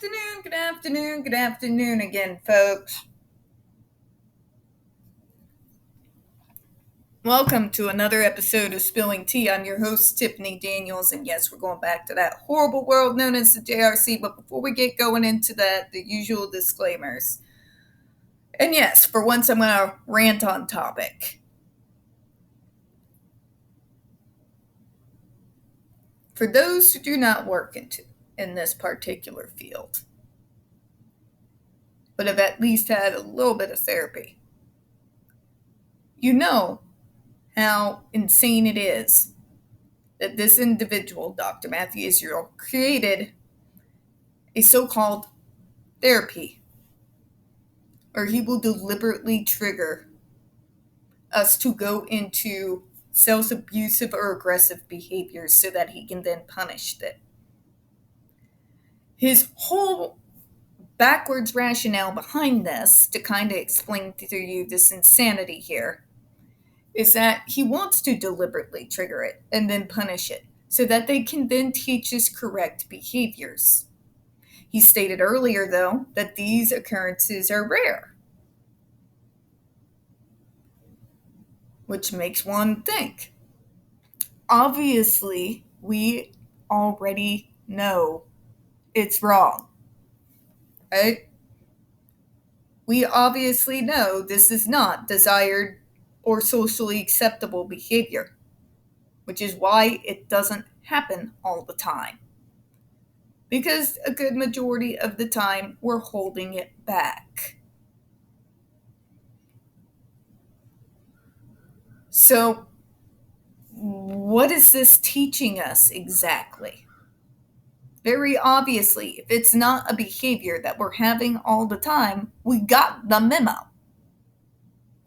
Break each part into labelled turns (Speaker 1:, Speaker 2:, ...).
Speaker 1: good afternoon again, folks. Welcome to another episode of Spilling Tea. I'm your host, Tiffany Daniels, and yes, we're going back to that horrible world known as the JRC, but before we get going into that, the usual disclaimers. And yes, for once, I'm going to rant on topic. For those who do not work in this particular field, but have at least had a little bit of therapy, you know how insane it is that this individual, Dr. Matthew Israel, created a so-called therapy, or he will deliberately trigger us to go into self-abusive or aggressive behaviors so that he can then punish it. His whole backwards rationale behind this, to kind of explain to you this insanity here, is that he wants to deliberately trigger it and then punish it so that they can then teach us correct behaviors. He stated earlier, though, that these occurrences are rare, which makes one think. Obviously, we already know it's wrong, right? We obviously know this is not desired or socially acceptable behavior, which is why it doesn't happen all the time. Because a good majority of the time, we're holding it back. So, what is this teaching us exactly? Very obviously, if it's not a behavior that we're having all the time, we got the memo.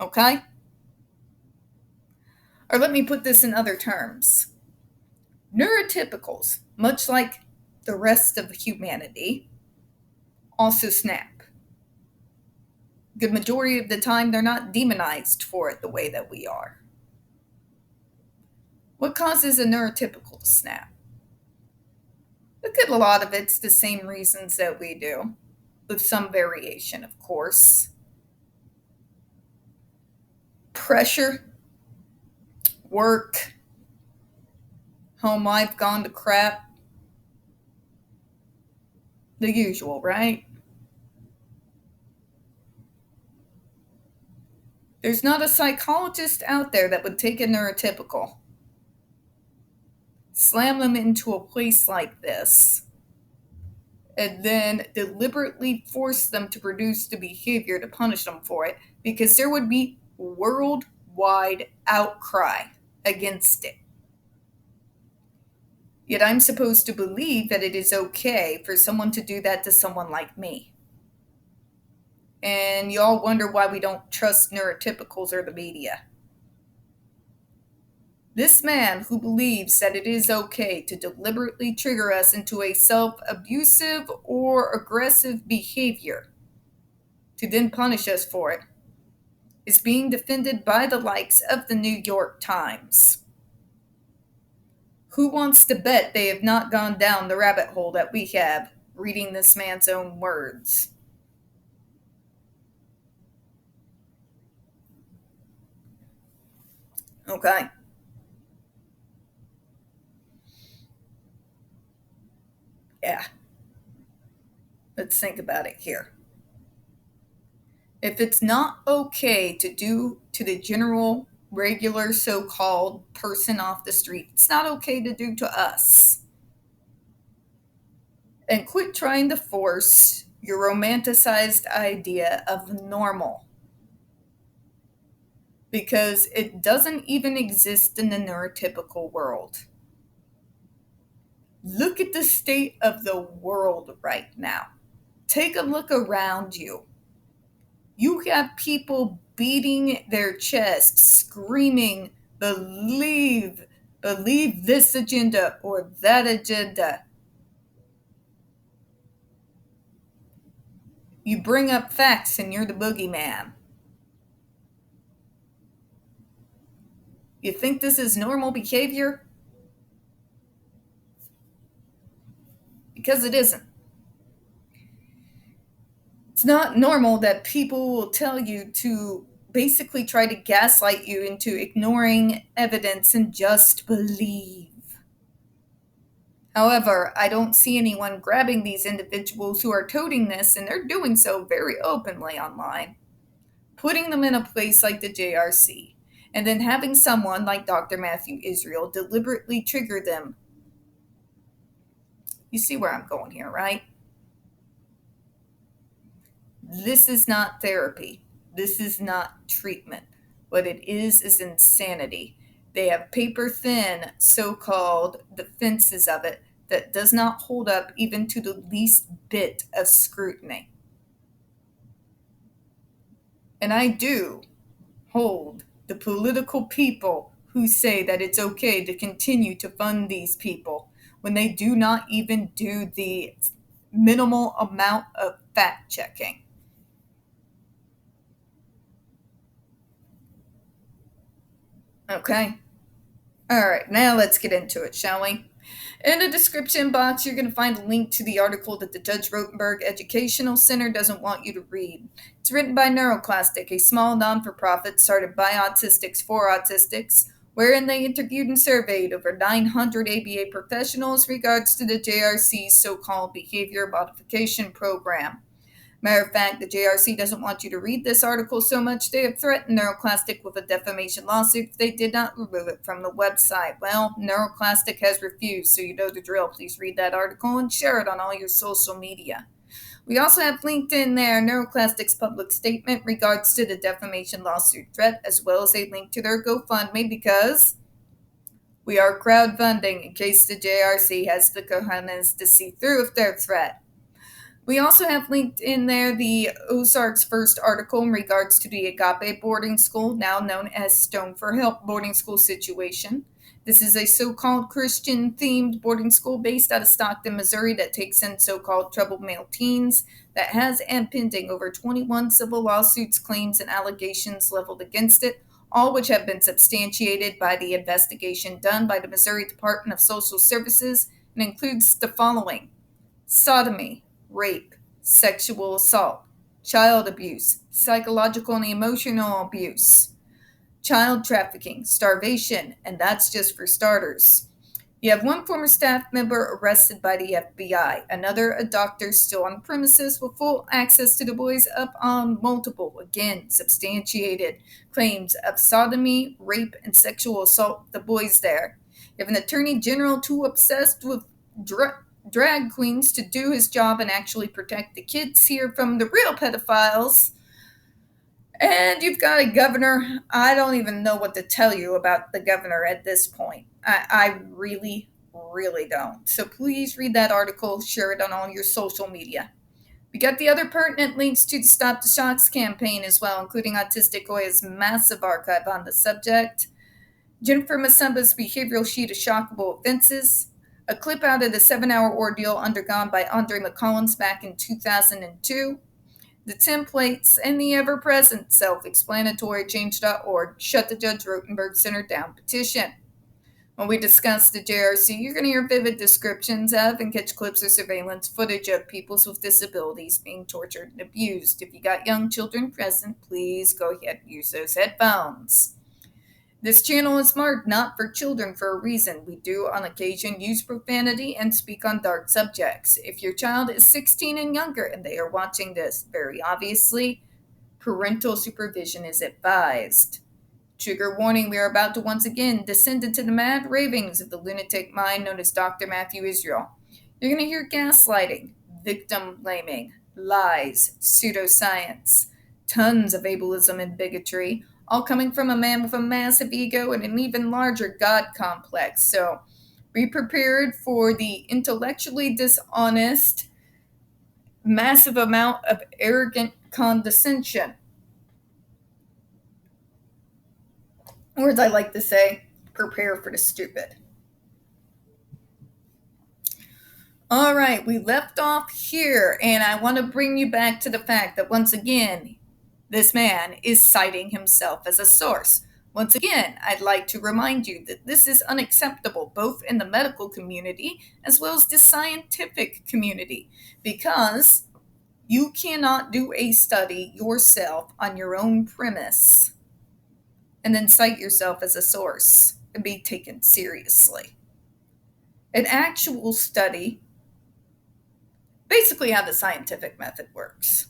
Speaker 1: Okay? Or let me put this in other terms. Neurotypicals, much like the rest of humanity, also snap. Good majority of the time, they're not demonized for it the way that we are. What causes a neurotypical to snap? A good lot of it's the same reasons that we do, with some variation, of course. Pressure, work, home life gone to crap. The usual, right? There's not a psychologist out there that would take a neurotypical, slam them into a place like this, and then deliberately force them to produce the behavior to punish them for it, because there would be worldwide outcry against it. Yet I'm supposed to believe that it is okay for someone to do that to someone like me. And y'all wonder why we don't trust neurotypicals or the media. This man who believes that it is okay to deliberately trigger us into a self-abusive or aggressive behavior to then punish us for it is being defended by the likes of the New York Times. Who wants to bet they have not gone down the rabbit hole that we have, reading this man's own words? Okay. Yeah. Let's think about it here. If it's not okay to do to the general, regular, so-called person off the street, it's not okay to do to us. And quit trying to force your romanticized idea of normal, because it doesn't even exist in the neurotypical world. Look at the state of the world right now. Take a look around you. You have people beating their chests, screaming, believe this agenda or that agenda. You bring up facts and you're the boogeyman. You think this is normal behavior? Because it isn't. It's not normal that people will tell you to basically try to gaslight you into ignoring evidence and just believe. However, I don't see anyone grabbing these individuals who are toting this, and they're doing so very openly online, putting them in a place like the JRC, and then having someone like Dr. Matthew Israel deliberately trigger them. You see where I'm going here, right? This is not therapy. This is not treatment. What it is insanity. They have paper thin, so called defenses of it that does not hold up even to the least bit of scrutiny. And I do hold the political people who say that it's okay to continue to fund these people when they do not even do the minimal amount of fact checking. Okay. All right, now let's get into it, shall we? In the description box, you're going to find a link to the article that the Judge Rotenberg Educational Center doesn't want you to read. It's written by NeuroClastic, a small non-for-profit started by autistics for autistics, wherein they interviewed and surveyed over 900 ABA professionals regards to the JRC's so-called behavior modification program. Matter of fact, the JRC doesn't want you to read this article so much they have threatened NeuroClastic with a defamation lawsuit if they did not remove it from the website. Well, NeuroClastic has refused, so you know the drill. Please read that article and share it on all your social media. We also have linked in there NeuroClastic's public statement regards to the defamation lawsuit threat, as well as a link to their GoFundMe because we are crowdfunding in case the JRC has the cojones to see through with their threat. We also have linked in there the Ozark's first article in regards to the Agape boarding school, now known as Stone for Help boarding school situation. This is a so-called Christian-themed boarding school based out of Stockton, Missouri that takes in so-called troubled male teens that has and pending over 21 civil lawsuits, claims, and allegations leveled against it, all which have been substantiated by the investigation done by the Missouri Department of Social Services and includes the following: sodomy, rape, sexual assault, child abuse, psychological and emotional abuse, child trafficking, starvation, and that's just for starters. You have one former staff member arrested by the FBI, another a doctor still on premises with full access to the boys up on multiple, again, substantiated claims of sodomy, rape, and sexual assault of the boys there. You have an attorney general too obsessed with drag queens to do his job and actually protect the kids here from the real pedophiles. And you've got a governor. I don't even know what to tell you about the governor at this point. I really, really don't. So please read that article, share it on all your social media. We got the other pertinent links to the Stop the Shocks campaign as well, including Autistic Hoya's massive archive on the subject, Jennifer Masumba's behavioral sheet of shockable offenses, a clip out of the 7-hour ordeal undergone by Andre McCollins back in 2002, the templates, and the ever-present self-explanatory change.org Shut the Judge Rotenberg Center Down petition. When we discuss the JRC, you're going to hear vivid descriptions of and catch clips or surveillance footage of people with disabilities being tortured and abused. If you got young children present, please go ahead and use those headphones. This channel is marked not for children for a reason. We do on occasion use profanity and speak on dark subjects. If your child is 16 and younger and they are watching this, very obviously, parental supervision is advised. Trigger warning, we are about to once again descend into the mad ravings of the lunatic mind known as Dr. Matthew Israel. You're going to hear gaslighting, victim blaming, lies, pseudoscience, tons of ableism and bigotry, all coming from a man with a massive ego and an even larger God complex. So be prepared for the intellectually dishonest, massive amount of arrogant condescension. Or as I like to say, prepare for the stupid. All right, we left off here, and I want to bring you back to the fact that once again, this man is citing himself as a source. Once again, I'd like to remind you that this is unacceptable both in the medical community as well as the scientific community, because You cannot do a study yourself on your own premise and then cite yourself as a source and be taken seriously. An actual study, basically how the scientific method works.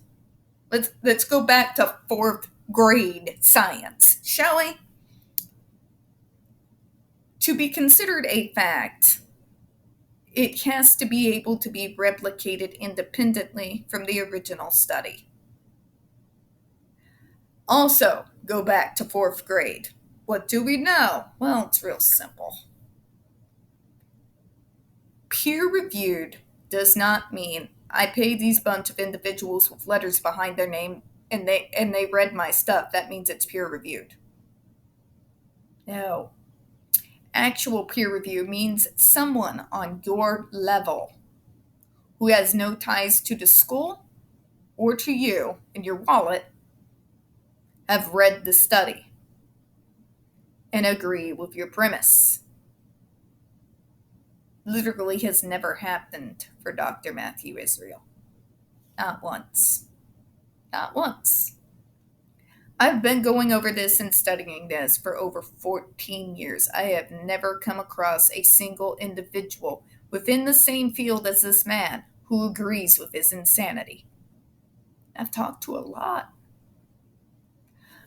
Speaker 1: Let's go back to 4th grade science, shall we? To be considered a fact, it has to be able to be replicated independently from the original study. Also, go back to 4th grade. What do we know? Well, it's real simple. Peer-reviewed does not mean I pay these bunch of individuals with letters behind their name and they read my stuff. That means it's peer-reviewed. No. Actual peer review means someone on your level who has no ties to the school or to you in your wallet have read the study and agree with your premise. Literally has never happened for Dr. Matthew Israel. Not once. Not once. I've been going over this and studying this for over 14 years. I have never come across a single individual within the same field as this man who agrees with his insanity. I've talked to a lot.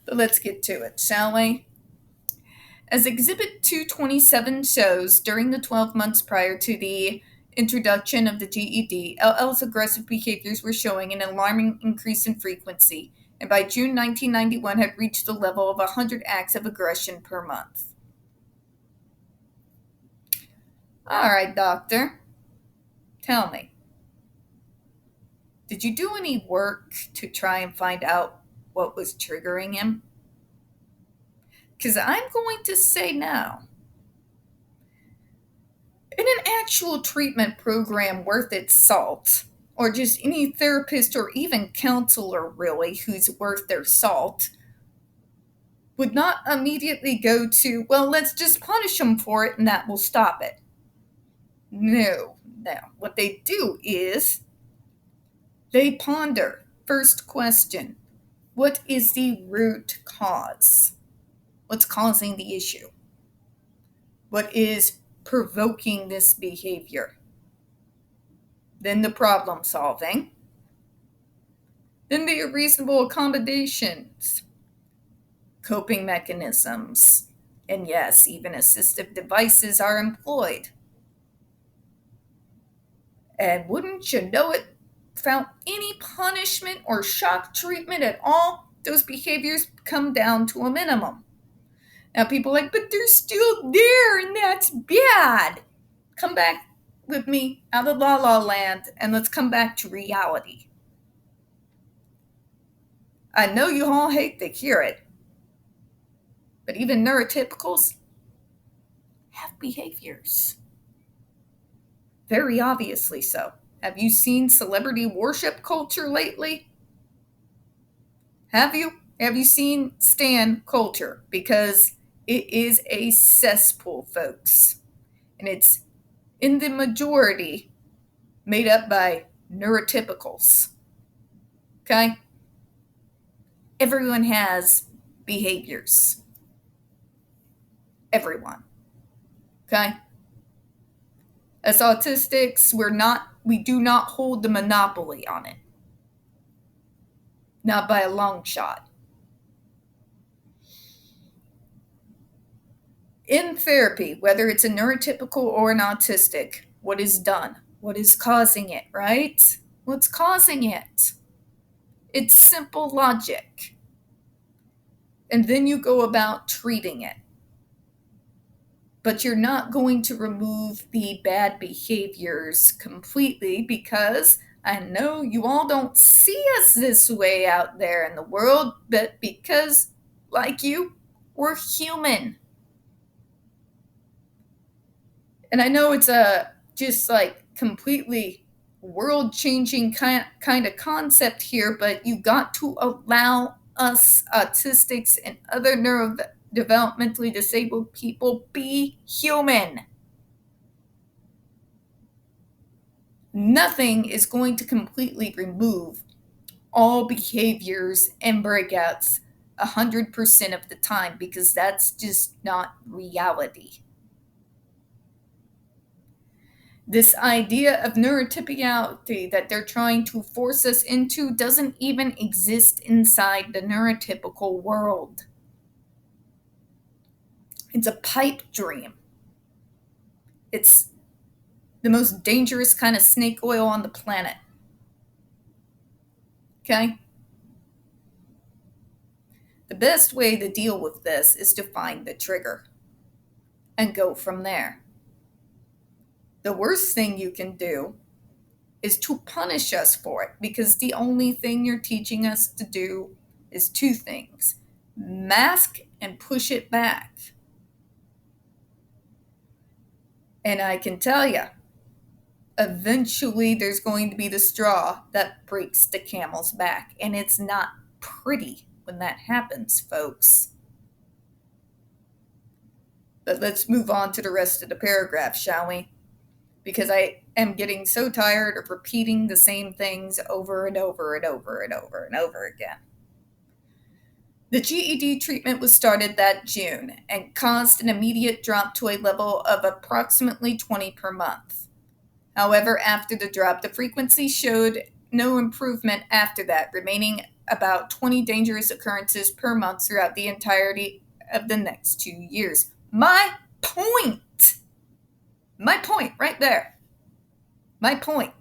Speaker 1: But let's get to it, shall we? As Exhibit 227 shows, during the 12 months prior to the introduction of the GED, LL's aggressive behaviors were showing an alarming increase in frequency, and by June 1991 had reached the level of 100 acts of aggression per month. All right, doctor, tell me, did you do any work to try and find out what was triggering him? Because I'm going to say no. In an actual treatment program worth its salt, or just any therapist or even counselor really who's worth their salt, would not immediately go to, well, let's just punish them for it and that will stop it. No. What they do is they ponder. First question, what is the root cause? What's causing the issue? What is provoking this behavior? Then the problem solving. Then the reasonable accommodations, coping mechanisms, and yes, even assistive devices are employed. And wouldn't you know it, without any punishment or shock treatment at all, those behaviors come down to a minimum. Now people are like, but they're still there and that's bad. Come back with me out of La La Land and let's come back to reality. I know you all hate to hear it, but even neurotypicals have behaviors. Very obviously so. Have you seen celebrity worship culture lately? Have you? Have you seen stan culture? Because it is a cesspool, folks. And it's in the majority made up by neurotypicals. Okay? Everyone has behaviors. Everyone. Okay? As autistics, we do not hold the monopoly on it. Not by a long shot. In therapy, whether it's a neurotypical or an autistic, what is done? What is causing it, right? What's causing it? It's simple logic. And then you go about treating it. But you're not going to remove the bad behaviors completely because I know you all don't see us this way out there in the world, but because, like you, we're human. And I know it's a just like completely world-changing kind of concept here, but you got to allow us autistics and other neurodevelopmentally disabled people be human. Nothing is going to completely remove all behaviors and breakouts 100% of the time, because that's just not reality. This idea of neurotypicality that they're trying to force us into doesn't even exist inside the neurotypical world. It's a pipe dream. It's the most dangerous kind of snake oil on the planet. Okay? The best way to deal with this is to find the trigger and go from there. The worst thing you can do is to punish us for it, because the only thing you're teaching us to do is two things: mask and push it back. And I can tell you, eventually there's going to be the straw that breaks the camel's back, and it's not pretty when that happens, folks. But let's move on to the rest of the paragraph, shall we? Because I am getting so tired of repeating the same things over and over and over and over and over again. The GED treatment was started that June and caused an immediate drop to a level of approximately 20 per month. However, after the drop, the frequency showed no improvement after that, remaining about 20 dangerous occurrences per month throughout the entirety of the next 2 years. My point right there. My point.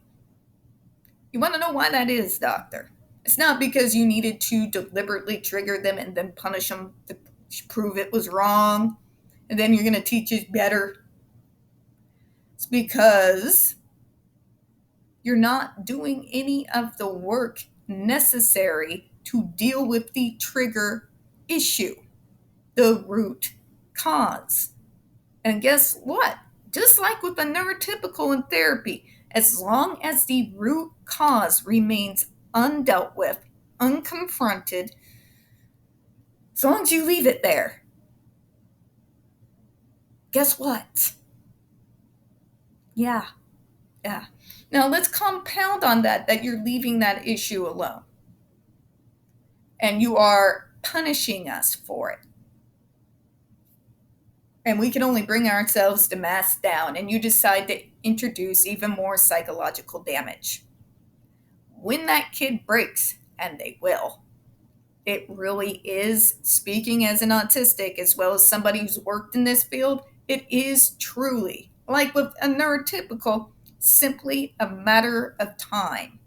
Speaker 1: You want to know why that is, doctor? It's not because you needed to deliberately trigger them and then punish them to prove it was wrong, and then you're going to teach it better. It's because you're not doing any of the work necessary to deal with the trigger issue, the root cause. And guess what? Just like with the neurotypical in therapy, as long as the root cause remains undealt with, unconfronted, as long as you leave it there, guess what? Yeah. Now let's compound on that you're leaving that issue alone. And you are punishing us for it. And we can only bring ourselves to mask down, and you decide to introduce even more psychological damage. When that kid breaks, and they will, it really is, speaking as an autistic as well as somebody who's worked in this field, it is truly, like with a neurotypical, simply a matter of time.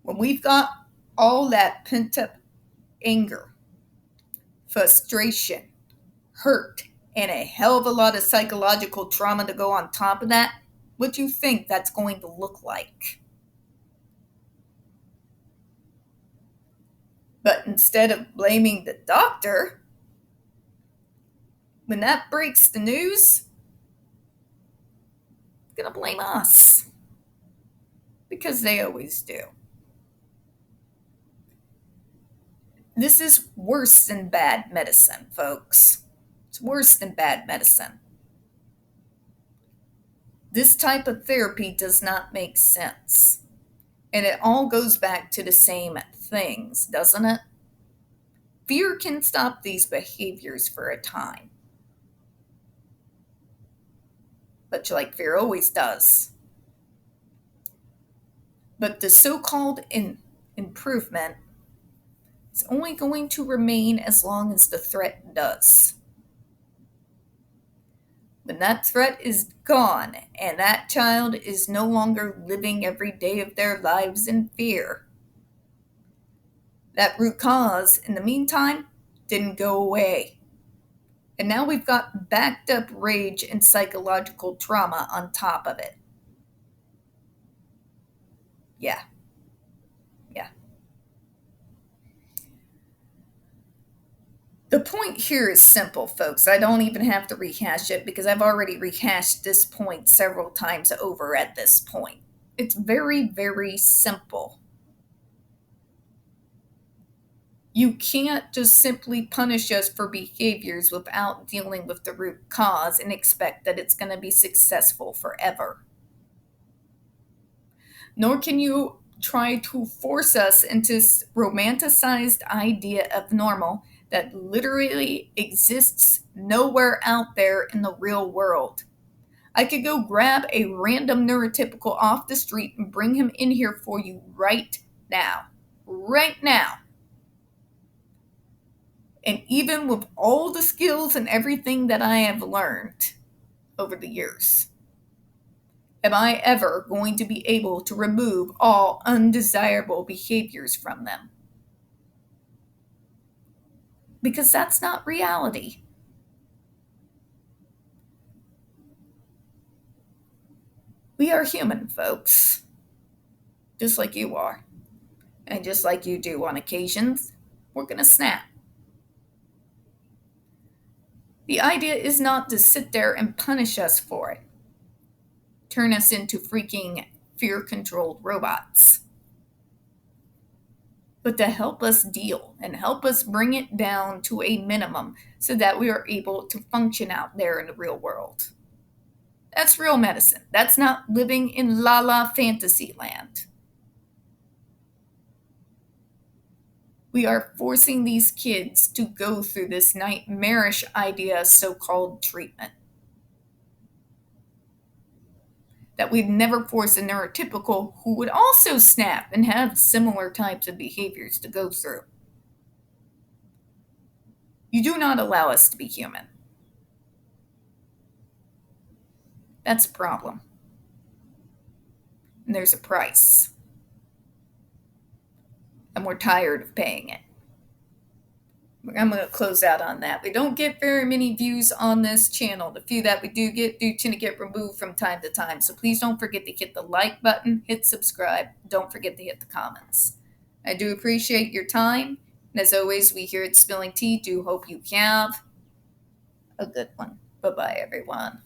Speaker 1: When we've got all that pent-up anger, frustration, hurt, and a hell of a lot of psychological trauma to go on top of that, what do you think that's going to look like? But instead of blaming the doctor, when that breaks the news, they're going to blame us. Because they always do. This is worse than bad medicine, folks. It's worse than bad medicine. This type of therapy does not make sense. And it all goes back to the same things, doesn't it? Fear can stop these behaviors for a time. But like fear always does. But the so-called improvement is only going to remain as long as the threat does. When that threat is gone and that child is no longer living every day of their lives in fear, that root cause, in the meantime, didn't go away. And now we've got backed up rage and psychological trauma on top of it. Yeah. The point here is simple, folks. I don't even have to rehash it because I've already rehashed this point several times over at this point. It's very, very simple. You can't just simply punish us for behaviors without dealing with the root cause and expect that it's going to be successful forever. Nor can you try to force us into this romanticized idea of normal that literally exists nowhere out there in the real world. I could go grab a random neurotypical off the street and bring him in here for you right now. Right now. And even with all the skills and everything that I have learned over the years, am I ever going to be able to remove all undesirable behaviors from them? Because that's not reality. We are human, folks. Just like you are. And just like you do on occasions, we're going to snap. The idea is not to sit there and punish us for it, turn us into freaking fear-controlled robots, but to help us deal and help us bring it down to a minimum so that we are able to function out there in the real world. That's real medicine. That's not living in la-la fantasy land. We are forcing these kids to go through this nightmarish idea of so-called treatment that we'd never force a neurotypical who would also snap and have similar types of behaviors to go through. You do not allow us to be human. That's a problem. And there's a price. And we're tired of paying it. I'm going to close out on that. We don't get very many views on this channel. The few that we do tend to get removed from time to time. So please don't forget to hit the like button, hit subscribe. Don't forget to hit the comments. I do appreciate your time. And as always, we here at Spilling Tea do hope you have a good one. Bye-bye, everyone.